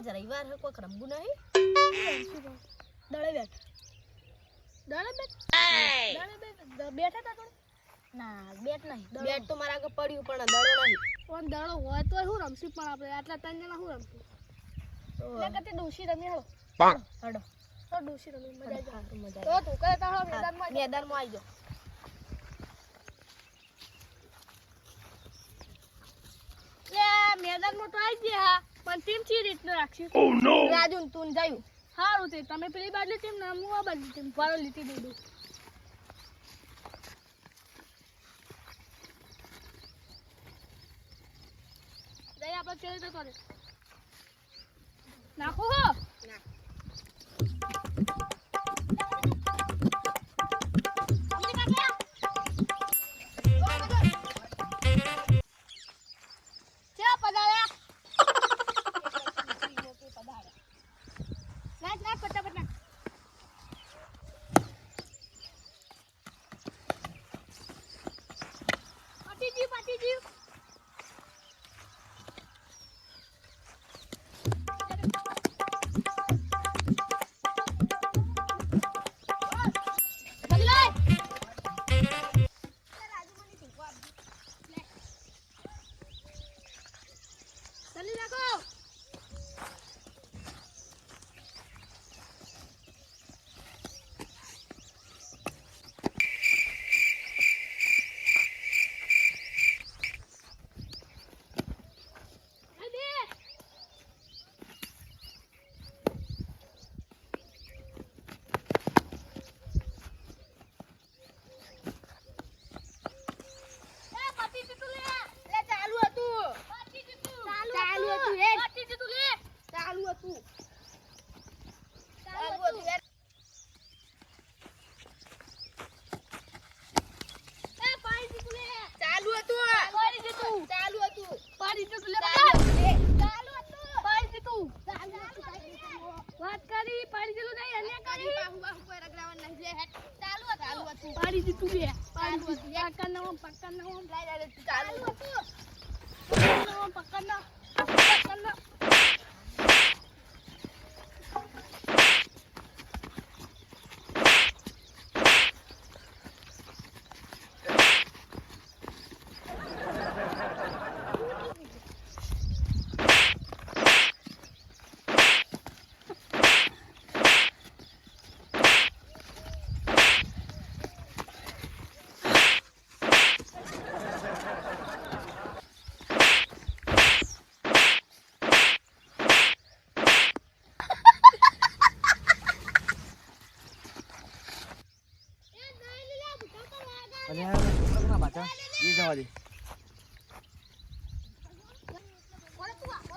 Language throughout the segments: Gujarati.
આજ રવિવાર હે કોઈ રમવું નહીં દળે બેઠ બેઠા તા થોડું ના બેટ નહીં બેટ તો મારા આગળ પડ્યું પણ દડો નહીં પણ દડો હોય તો શું રમશું પણ આપણે આટલા 3 જણા શું રમશું એટલે કતે ડોશી રમી હળો હડો તો ડોશી રમી મજા આવે મજા તો તું કરે તારો મેદાનમાં આવી જાઓ મેદાનમાં તો આવી ગયા પણ ટીમ ચી રીતનું રાખશું ઓ નો રાજુ તું જાયું હારું તે તમે પેલી બાજુ ટીમ ના હું આ બાજુ ટીમ પારો લીટી દીધું દઈ આપણે ચેલે તો કરે નાખો હો ના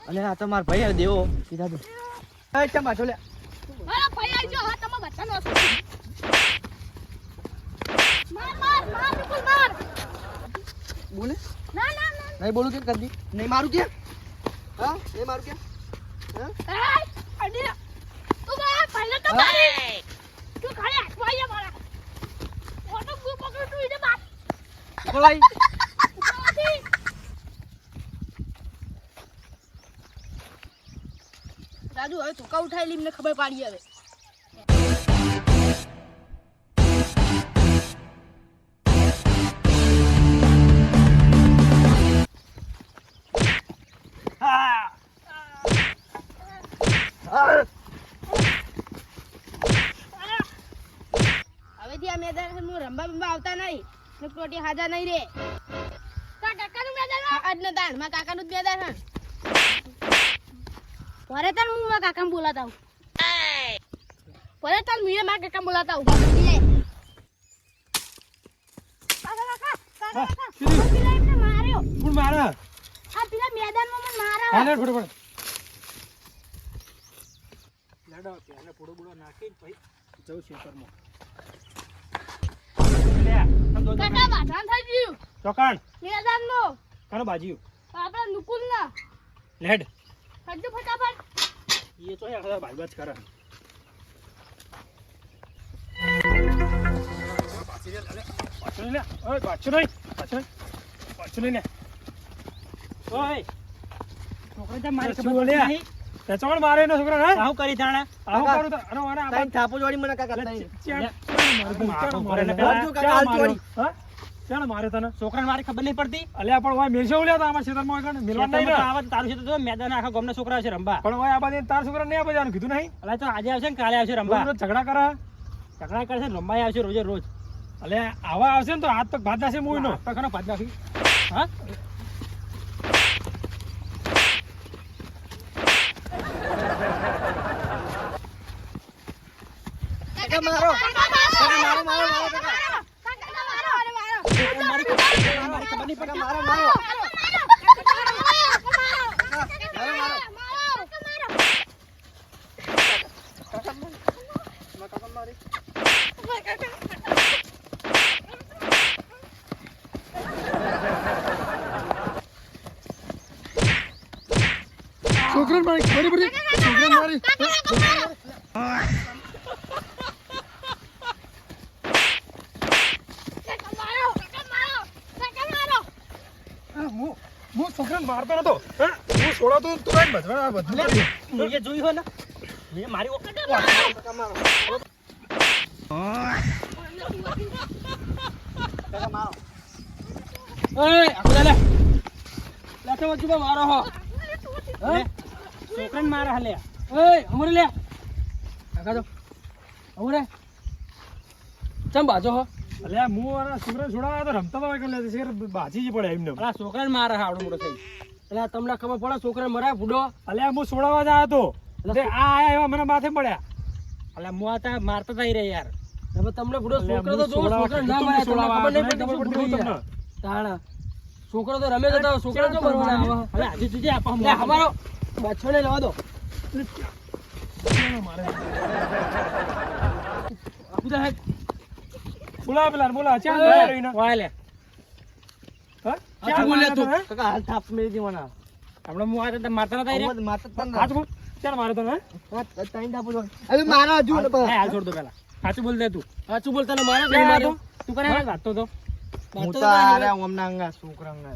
અલે આ તમાર ભાઈ દેવો સીધા દે એ ચમા છોલે મારા ભાઈ આવી ગયો હા તમે બચ્ચાનો માર બિલકુલ માર બોલે ના નહીં બોલું કે કદી નહીં મારું કે હા નહીં મારું કે હા એ અડી તું ગા પહેલા તો મારી તું ખાલી આખવાયા મારા ઓટો ગુ પકડ તું ઈડે બાપ બોલાઈ રાજુ હવે તું કા ઉઠાઈ લી મને ખબર પાડી હવે હવેથી આ મેદાન હું રંબા આવતા નહીં ટોટી હાજા નહીં રે કાકાનું મેદાન આજનો દાન માં કાકાનું જ મેદાન હે પરે તન હું માં કાકા બોલાતા હું પરે તન મુએ માં કાકા બોલાતા હું કાકા પેલા એમને માર્યો કોણ મારે આ પેલા મેદાનમાં મને માર્યો હાલે ફોટો લડો પેલે ફોટો બુડો નાખી ભાઈ જઉ ખેતરમાં કાકા બાધાન થઈ ગયું ચોકાણ મેદાનનો કાનો બાજીયું આપડા નુકુલ ના લેડ હજુ ફટાફટ ये तो है खड़ा भाई बात कर रहा पाचन ले ओए पाचन ले ओए छोकरा जब मारे बोले તે ચોણ મારે એનો છોકરા હે આવું કરી તાણે આવું કરું તો અને આને તાઈ થાપો જોડી મને કાકા તાઈ ચાલ મારે તને છોકરાને મારી ખબર નહીં પડતી અલ્યા પણ ઓય મેલશે ઉલ્યા તો આમાં ક્ષેત્રમાં ઓય કણ મિલવા નહીં ને આવા તારું છે તો જો મેદાન આખા ગામના છોકરા છે રંબા પણ ઓય આ બાજુ તાર છોકરા નહીં આ બાજુ કીધું નહીં અલ્યા તો આજે આવશે ને કાલે આવશે રંબા રોજ ઝઘડા કરે ઝઘડા કરશે ને રંબાઈ આવશે રોજે રોજ અલ્યા આવા આવશે ને તો હાથ પગ ભાત નાખશે મૂવીનો પગનો ભાત નાખી હા કાકા મારો કાકા મારો કાકા મારી ખબર નહીં પડતી મારો છોકરા મારી ખબર પડી છોકરા મારી હું છોકરાને મારતો નતો હું છોડાતો તું કઈ બધવા બધું મેં જોઈ હોય ને મેં મારી કાકા મારો ઓય આખું લે લાઠો વચ્ચે મારો હો હે છોકરાને મારે હલે ઓય અમરે લે આખા તો અમરે ચમ બાજો હો અલ્યા હું આ છોકરાને છોડાવા તો રમતા તો હોય કે શેર બાજી જ પડે એમને અલા છોકરાને મારે આવડો મોટો થઈ એટલે તમને ખબર પડે છોકરાને મરાય ફૂડો અલ્યા હું છોડાવા જ આવ્યો તો તે આ આયા એવા મને માથે પડ્યા અલા હું આ મારતા થઈ રે યાર હવે તમને ફૂડો અલ્યા, છોકરો તો હું જો છોકરા ના મારે છોડાવા ખબર નહીં ખબર પડતી પડતી તમને તમને તાણા છોકરો તો રમે જતો છોકરા જો મરવાના આવા અલા આજે તુજે આપા લે અમારો બાછોને લેવા દો મારે આપુદા હે બોલા પેલા બોલા ચાલ રહીને વાય લે હા ચાલ બોલે તું કાકા હાલ થાપ મેરી દીવાના આપણે હું આ મારતા નતા રે મારતા તન હાથ બોલ ચાલ મારે તને તાઈ થાપો જોડી હવે મારો હજુ હાલ છોડ દો પેલા સાચું બોલ દે તું સાચું બોલ તને મારે નહીં માર્યો તું કરે વાતો તો હું તો આરે ઓમના અંગા છોકરા અંગા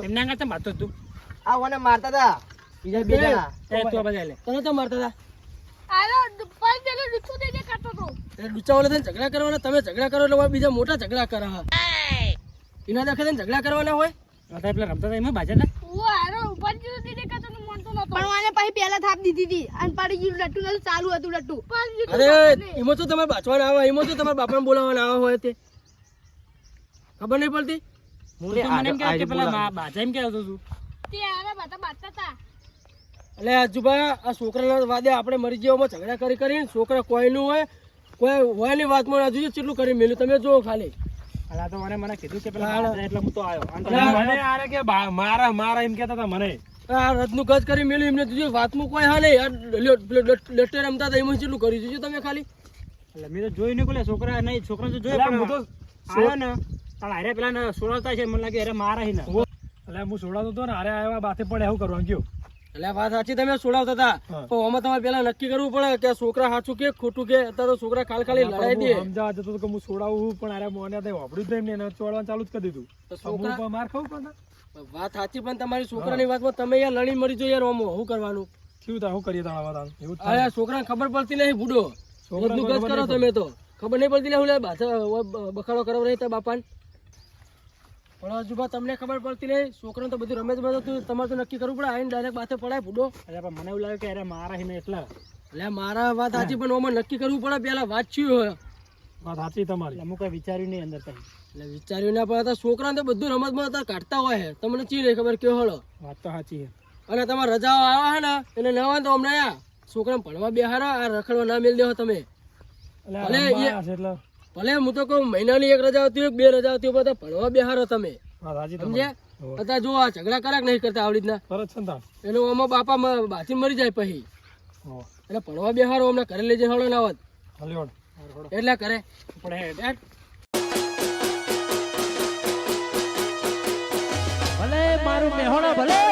એમના અંગા વાતો તું આ ઓને મારતા તા બીજા બે જણા એ તું બજા લે તને તો મારતા હતા આલો પાંચ જણો દુખો દે કાટો તો એ ડુચા વાળા થઈને ઝઘડા કરવાના તમે ઝઘડા કરો એટલે બીજા મોટા ઝઘડા કરે હા એના દેખે થઈને ઝઘડા કરવાના હોય હતા પેલા રમતા હતા એમાં બાજા હતા ઓ આરો પાંચ જણો દે કાટો તો મનતો નતો પણ આને પછી પહેલા થાપ દીધી હતી અને પાડી ગયું લટ્ટુ નતું ચાલુ હતું લટ્ટુ અરે એમાં તો તમારે બાચવાના આવે એમાં તો તમારા બાપાને બોલાવવાના આવે હોય તે ખબર નહીં પડતી તું તો મને એમ કહે કે પેલા બાજા એમ કહેતો તું તે આરા બાતા બાતા તા એટલે આજુબા આ છોકરાના વાદે આપણે મરી જવામાં ઝઘડા કરી કરીને છોકરા કોઈનું હોય કોઈ હોય ની વાતમાં ના જોઈએ કેટલું કરી મેલ્યું તમે જુઓ ખાલી અલા તો મને કીધું કે પેલા એટલે હું તો આવ્યો મને આરે કે મારા મારા એમ કહેતા હતા મને આ રથનું ગજ કરી મેલ્યું એમને જોજો વાતમાં કોઈ હા નહીં લેટે રમતા હતા એમાં કેટલું કરી જોજો તમે ખાલી એટલે મેં તો જોઈ નહીં કોલે છોકરા નહીં છોકરા તો જોયું હું તો આવ્યો ને પણ હારે પેલા સોળાતા છે મને લાગે અરે મારા હી ને એટલે હું છોડાતો હતો ને આરે આવ્યા બાથે પડે એવું કરવાનું કયો એટલે વાત સાચી તમે સોડાવતા હતા પણ આમાં તમારે પેલા નક્કી કરવું પડે કે છોકરા સાચું કે ખોટું કે અત્યારે તો છોકરા ખાલી લડાઈ દે સમજાવવા જતો કે હું છોડાવું પણ આરે મોને તે વાપર્યું જ નહીં એમને ચોડવાનું ચાલુ જ કરી દીધું તો છોકરા છોકરા માર ખાવું પણ વાત સાચી પણ તમારી છોકરાની વાતમાં તમે યાર લડી મરી જો યાર આમાં શું કરવાનું થયું તા શું કરીએ તાણા વાત એવું જ અરે છોકરાને ખબર પડતી નહીં બુડો છોકરાને રથનું ગજ ખબર કરો નહીં તમે તો ખબર નહીં પડતી હું લે બખાડો કરો નહીં તારા બાપાને પણ હજુ તમને ખબર પડતી નહીં છોકરાને તો બધું રમે તમારે તો નક્કી કરવું પડે આઈને ડાયરેક્ટ બાથે પડાય બુડો અરે પણ મને એવું લાગે કે અરે મારા હી એટલા એટલે મારા વાત સાચી પણ આમાં નક્કી કરવું પડે પેલા વાત શું હોય વાત સાચી તમારી અમુક કઈ વિચાર્યું નહીં અંદર કઈ એટલે વિચાર્યું ના પડે છોકરાને તો બધું રમતમાં કાઢતા હોય છે તમને ચી નહીં ખબર કેવો હળો વાત તો સાચી છે અને તમારે રજાઓ આવે છે ને એને ન હોય તો હમણાં યા છોકરાને ભણવા બેહારા આ રખડવા ના મેલ દેવો તમે એટલે રમવા છે એટલે ભલે હું તો કહું મહિનાની એક રજા આવતી હોય બે રજા આવતી હોય બધા ભણવા બેહારો તમે વાત સાચી સમજ્યા તમારી અત્યારે જો આ ઝઘડા કરાક નહીં કરતા આવડી રીતના તરત છે ને તાર એનો આમાં બાપા બાથી મરી જાય પછી હો એટલે ભણવા બેહારો હમણાં ઘરે લઈ જઈને હળો ના આવત હલ્યો એટલે કરે પણ ભલે મારું મેહોણા ભલે